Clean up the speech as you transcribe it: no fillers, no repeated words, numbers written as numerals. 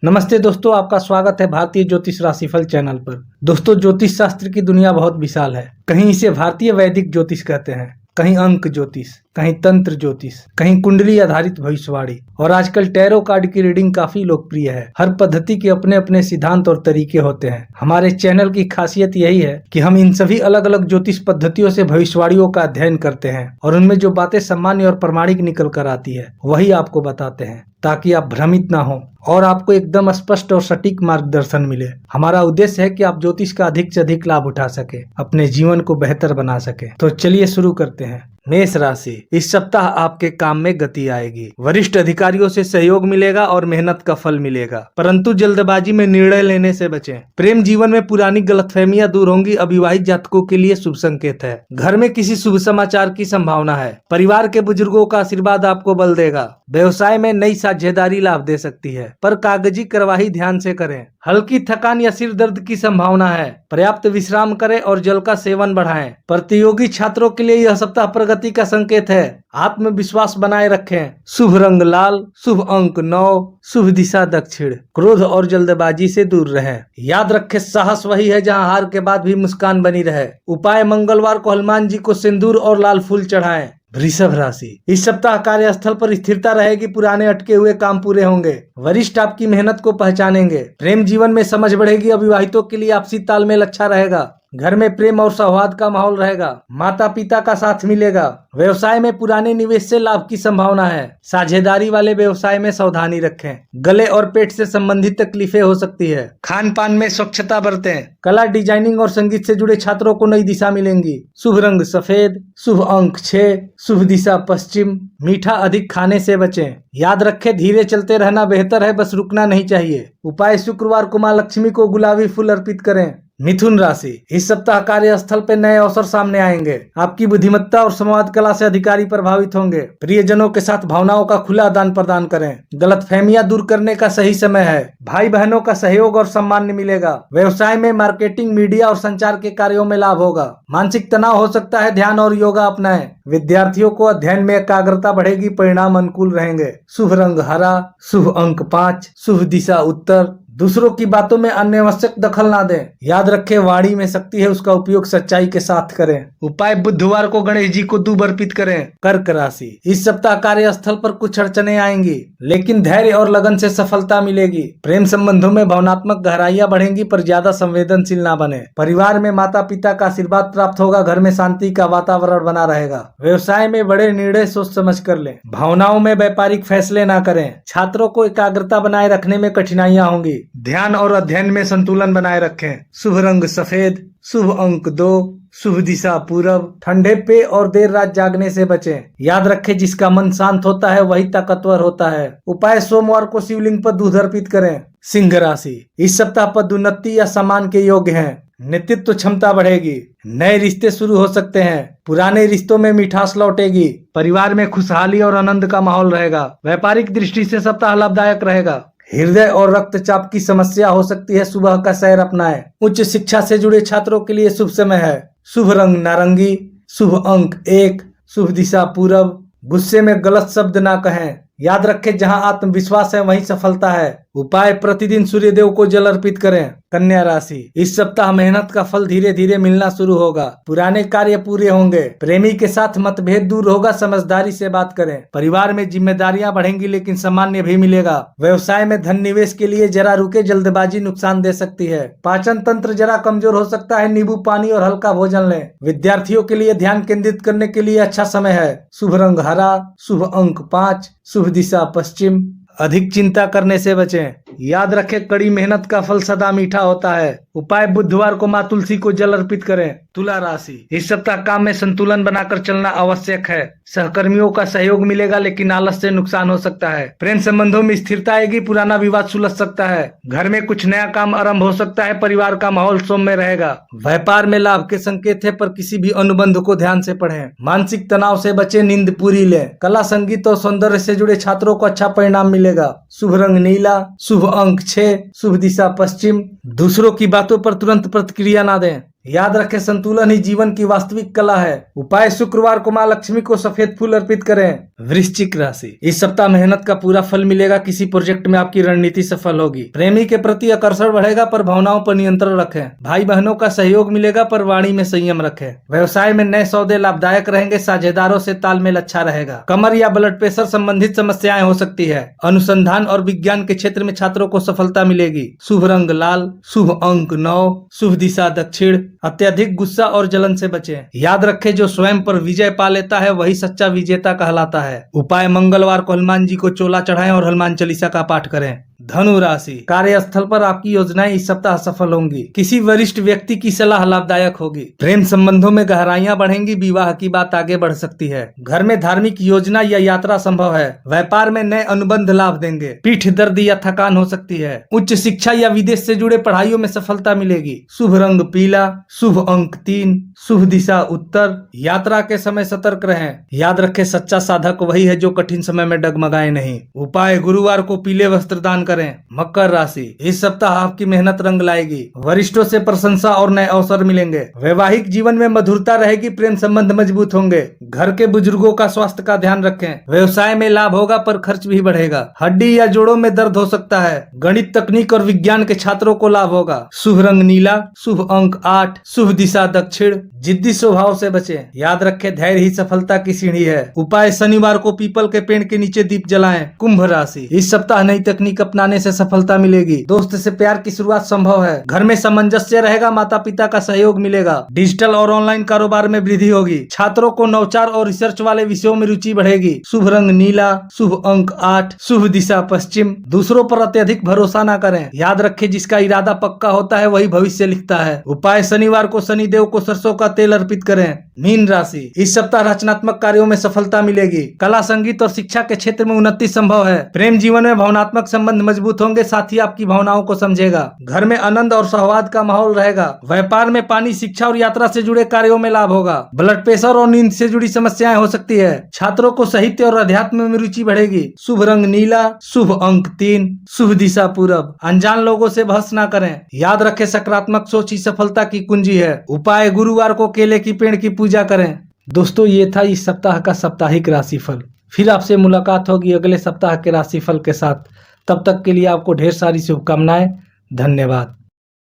नमस्ते दोस्तों, आपका स्वागत है भारतीय ज्योतिष राशिफल चैनल पर। दोस्तों, ज्योतिष शास्त्र की दुनिया बहुत विशाल है। कहीं इसे भारतीय वैदिक ज्योतिष कहते हैं, कहीं अंक ज्योतिष, कहीं तंत्र ज्योतिष, कहीं कुंडली आधारित भविष्यवाणी और आजकल टैरो कार्ड की रीडिंग काफी लोकप्रिय है। हर पद्धति के अपने अपने सिद्धांत और तरीके होते हैं। हमारे चैनल की खासियत यही है कि हम इन सभी अलग अलग ज्योतिष पद्धतियों से भविष्यवाणियों का अध्ययन करते हैं और उनमें जो बातें सामान्य और प्रमाणिक निकल कर आती है वही आपको बताते हैं, ताकि आप भ्रमित ना हो और आपको एकदम स्पष्ट और सटीक मार्गदर्शन मिले। हमारा उद्देश्य है कि आप ज्योतिष का अधिक से अधिक लाभ उठा सके, अपने जीवन को बेहतर बना सके। तो चलिए शुरू करते हैं। मेष राशि, इस सप्ताह आपके काम में गति आएगी। वरिष्ठ अधिकारियों से सहयोग मिलेगा और मेहनत का फल मिलेगा, परंतु जल्दबाजी में निर्णय लेने से बचें। प्रेम जीवन में पुरानी गलतफहमियां दूर होंगी। अविवाहित जातकों के लिए शुभ संकेत है। घर में किसी शुभ समाचार की संभावना है। परिवार के बुजुर्गों का आशीर्वाद आपको बल देगा। व्यवसाय में नई साझेदारी लाभ दे सकती है, पर कागजी कार्यवाही ध्यान से करें। हल्की थकान या सिर दर्द की संभावना है। पर्याप्त विश्राम करें और जल का सेवन बढ़ाएं। प्रतियोगी छात्रों के लिए यह सप्ताह प्रगति का संकेत है। आत्मविश्वास बनाए रखें। शुभ रंग लाल, शुभ अंक 9, शुभ दिशा दक्षिण। क्रोध और जल्दबाजी से दूर रहें। याद रखें, साहस वही है जहां हार के बाद भी मुस्कान बनी रहे। उपाय, मंगलवार को हनुमान जी को सिंदूर और लाल फूल चढ़ाएं। वृषभ राशि, इस सप्ताह कार्यस्थल पर स्थिरता रहेगी। पुराने अटके हुए काम पूरे होंगे। वरिष्ठ आपकी मेहनत को पहचानेंगे। प्रेम जीवन में समझ बढ़ेगी। अविवाहितों के लिए आपसी तालमेल अच्छा रहेगा। घर में प्रेम और सौहार्द का माहौल रहेगा। माता पिता का साथ मिलेगा। व्यवसाय में पुराने निवेश से लाभ की संभावना है। साझेदारी वाले व्यवसाय में सावधानी रखें। गले और पेट से संबंधित तकलीफें हो सकती है। खान पान में स्वच्छता बरतें। कला, डिजाइनिंग और संगीत से जुड़े छात्रों को नई दिशा मिलेंगी। शुभ रंग सफेद, शुभ अंक 6, शुभ दिशा पश्चिम। मीठा अधिक खाने से बचें। याद रखें, धीरे चलते रहना बेहतर है, बस रुकना नहीं चाहिए। उपाय, शुक्रवार को मां लक्ष्मी को गुलाबी फूल अर्पित करें। मिथुन राशि, इस सप्ताह कार्यस्थल पे नए अवसर सामने आएंगे। आपकी बुद्धिमत्ता और संवाद कला से अधिकारी प्रभावित होंगे। प्रियजनों के साथ भावनाओं का खुला आदान प्रदान करें। गलतफहमियां दूर करने का सही समय है। भाई बहनों का सहयोग और सम्मान मिलेगा। व्यवसाय में मार्केटिंग, मीडिया और संचार के कार्यों में लाभ होगा। मानसिक तनाव हो सकता है, ध्यान और योगा अपनाएं। विद्यार्थियों को अध्ययन में एकाग्रता बढ़ेगी। परिणाम अनुकूल रहेंगे। शुभ रंग हरा, शुभ अंक 5, शुभ दिशा उत्तर। दूसरों की बातों में अनावश्यक दखल ना दें। याद रखें, वाणी में शक्ति है, उसका उपयोग सच्चाई के साथ करें। उपाय, बुधवार को गणेश जी को दूब अर्पित करें। कर्क राशि, इस सप्ताह कार्यस्थल पर कुछ अड़चने आएंगी, लेकिन धैर्य और लगन से सफलता मिलेगी। प्रेम संबंधों में भावनात्मक गहराइयां बढ़ेंगी, पर ज्यादा संवेदनशील ना बने। परिवार में माता पिता का आशीर्वाद प्राप्त होगा। घर में शांति का वातावरण बना रहेगा। व्यवसाय में बड़े निर्णय सोच समझ कर लें। भावनाओं में व्यापारिक फैसले ना करें। छात्रों को एकाग्रता बनाए रखने में कठिनाइयां होंगी। ध्यान और अध्ययन में संतुलन बनाए रखें। शुभ रंग सफेद, शुभ अंक 2, शुभ दिशा पूरब। ठंडे पे और देर रात जागने से बचें। याद रखें, जिसका मन शांत होता है वही ताकतवर होता है। उपाय, सोमवार को शिवलिंग पर दूध अर्पित करें। सिंह राशि, इस सप्ताह पदोन्नति या सम्मान के योग्य हैं। नेतृत्व क्षमता बढ़ेगी। नए रिश्ते शुरू हो सकते हैं। पुराने रिश्तों में मिठास लौटेगी। परिवार में खुशहाली और आनंद का माहौल रहेगा। व्यापारिक दृष्टि से सप्ताह लाभदायक रहेगा। हृदय और रक्तचाप की समस्या हो सकती है। सुबह का सैर अपनाएं। उच्च शिक्षा से जुड़े छात्रों के लिए शुभ समय है। शुभ रंग नारंगी, शुभ अंक 1, शुभ दिशा पूरब। गुस्से में गलत शब्द ना कहें। याद रखें, जहां आत्मविश्वास है वहीं सफलता है। उपाय, प्रतिदिन सूर्यदेव को जल अर्पित करें। कन्या राशि, इस सप्ताह मेहनत का फल धीरे धीरे मिलना शुरू होगा। पुराने कार्य पूरे होंगे। प्रेमी के साथ मतभेद दूर होगा। समझदारी से बात करें। परिवार में जिम्मेदारियां बढ़ेंगी, लेकिन सामान्य भी मिलेगा। व्यवसाय में धन निवेश के लिए जरा रुके, जल्दबाजी नुकसान दे सकती है। पाचन तंत्र जरा कमजोर हो सकता है। नींबू पानी और हल्का भोजन लें। विद्यार्थियों के लिए ध्यान केंद्रित करने के लिए अच्छा समय है। शुभ रंग हरा, शुभ अंक 5, शुभ दिशा पश्चिम। अधिक चिंता करने से बचें। याद रखें, कड़ी मेहनत का फल सदा मीठा होता है। उपाय, बुधवार को मां तुलसी को जल अर्पित करें। तुला राशि, इस सप्ताह काम में संतुलन बनाकर चलना आवश्यक है। सहकर्मियों का सहयोग मिलेगा, लेकिन आलस से नुकसान हो सकता है। प्रेम संबंधों में स्थिरता आएगी। पुराना विवाद सुलझ सकता है। घर में कुछ नया काम आरंभ हो सकता है। परिवार का माहौल सौम्य रहेगा। व्यापार में लाभ के संकेत है, पर किसी भी अनुबंध को ध्यान से पढ़ें। मानसिक तनाव से बचें। नींद पूरी लें। कला, संगीत और सौंदर्य से जुड़े छात्रों को अच्छा परिणाम मिलेगा। शुभ रंग नीला, शुभ अंक 6, शुभ दिशा पश्चिम। दूसरों की बातों पर तुरंत प्रतिक्रिया ना दें। याद रखें, संतुलन ही जीवन की वास्तविक कला है। उपाय, शुक्रवार को माँ लक्ष्मी को सफेद फूल अर्पित करें। वृश्चिक राशि, इस सप्ताह मेहनत का पूरा फल मिलेगा। किसी प्रोजेक्ट में आपकी रणनीति सफल होगी। प्रेमी के प्रति आकर्षण बढ़ेगा, पर भावनाओं पर नियंत्रण रखें। भाई बहनों का सहयोग मिलेगा, पर वाणी में संयम रखें। व्यवसाय में नए सौदे लाभदायक रहेंगे। साझेदारों से तालमेल अच्छा रहेगा। कमर या ब्लड प्रेशर संबंधित समस्याएं हो सकती है। अनुसंधान और विज्ञान के क्षेत्र में छात्रों को सफलता मिलेगी। शुभ रंग लाल, शुभ अंक 9, शुभ दिशा दक्षिण। अत्यधिक गुस्सा और जलन से बचें। याद रखें, जो स्वयं पर विजय पा लेता है वही सच्चा विजेता कहलाता है। उपाय, मंगलवार को हनुमान जी को चोला चढ़ाएं और हनुमान चालीसा का पाठ करें। धनु राशि, कार्यस्थल पर आपकी योजनाएं इस सप्ताह सफल होंगी। किसी वरिष्ठ व्यक्ति की सलाह लाभदायक होगी। प्रेम संबंधों में गहराइयां बढ़ेंगी। विवाह की बात आगे बढ़ सकती है। घर में धार्मिक योजना या यात्रा संभव है। व्यापार में नए अनुबंध लाभ देंगे। पीठ दर्द या थकान हो सकती है। उच्च शिक्षा या विदेश से जुड़े पढ़ाइयों में सफलता मिलेगी। शुभ रंग पीला, शुभ अंक 3, शुभ दिशा उत्तर। यात्रा के समय सतर्क रहें। याद रखें, सच्चा साधक वही है जो कठिन समय में डगमगाए नहीं। उपाय, गुरुवार को पीले वस्त्र दान करें। मकर राशि, इस सप्ताह आपकी मेहनत रंग लाएगी। वरिष्ठों से प्रशंसा और नए अवसर मिलेंगे। वैवाहिक जीवन में मधुरता रहेगी। प्रेम संबंध मजबूत होंगे। घर के बुजुर्गों का स्वास्थ्य का ध्यान रखें। व्यवसाय में लाभ होगा, पर खर्च भी बढ़ेगा। हड्डी या जोड़ों में दर्द हो सकता है। गणित, तकनीक और विज्ञान के छात्रों को लाभ होगा। शुभ रंग नीला, शुभ अंक 8, शुभ दिशा दक्षिण। जिद्दी स्वभाव से बचें। याद रखें, धैर्य ही सफलता की सीढ़ी है। उपाय, शनिवार को पीपल के पेड़ के नीचे दीप जलाएं। कुंभ राशि, इस सप्ताह नई तकनीक अपनाने से सफलता मिलेगी। दोस्त से प्यार की शुरुआत संभव है। घर में सामंजस्य रहेगा। माता पिता का सहयोग मिलेगा। डिजिटल और ऑनलाइन कारोबार में वृद्धि होगी। छात्रों को नवाचार और रिसर्च वाले विषयों में रुचि बढ़ेगी। शुभ रंग नीला, शुभ अंक 8, शुभ दिशा पश्चिम। दूसरों पर अत्यधिक भरोसा न करें। याद रखें, जिसका इरादा पक्का होता है वही भविष्य लिखता है। उपाय, शनिवार को शनिदेव को सरसों का तेल अर्पित करें। मीन राशि, इस सप्ताह रचनात्मक कार्यों में सफलता मिलेगी। कला, संगीत और शिक्षा के क्षेत्र में उन्नति संभव है। प्रेम जीवन में भावनात्मक संबंध मजबूत होंगे। साथी आपकी भावनाओं को समझेगा। घर में आनंद और सौहार्द का माहौल रहेगा। व्यापार में पानी, शिक्षा और यात्रा से जुड़े कार्यों में लाभ होगा। ब्लड प्रेशर और नींद से जुड़ी समस्याएं हो सकती है। छात्रों को साहित्य और अध्यात्म में रुचि बढ़ेगी। शुभ रंग नीला, शुभ अंक 3, शुभ दिशा पूरब। अनजान लोगों से बहस ना करें। याद रखें, सकारात्मक सोच ही सफलता की कुंजी है। उपाय, गुरुवार को केले की पेड़ की पूजा करें। दोस्तों, ये था इस सप्ताह का साप्ताहिक राशिफल। फिर आपसे मुलाकात होगी अगले सप्ताह के राशिफल के साथ। तब तक के लिए आपको ढेर सारी शुभकामनाएं। धन्यवाद।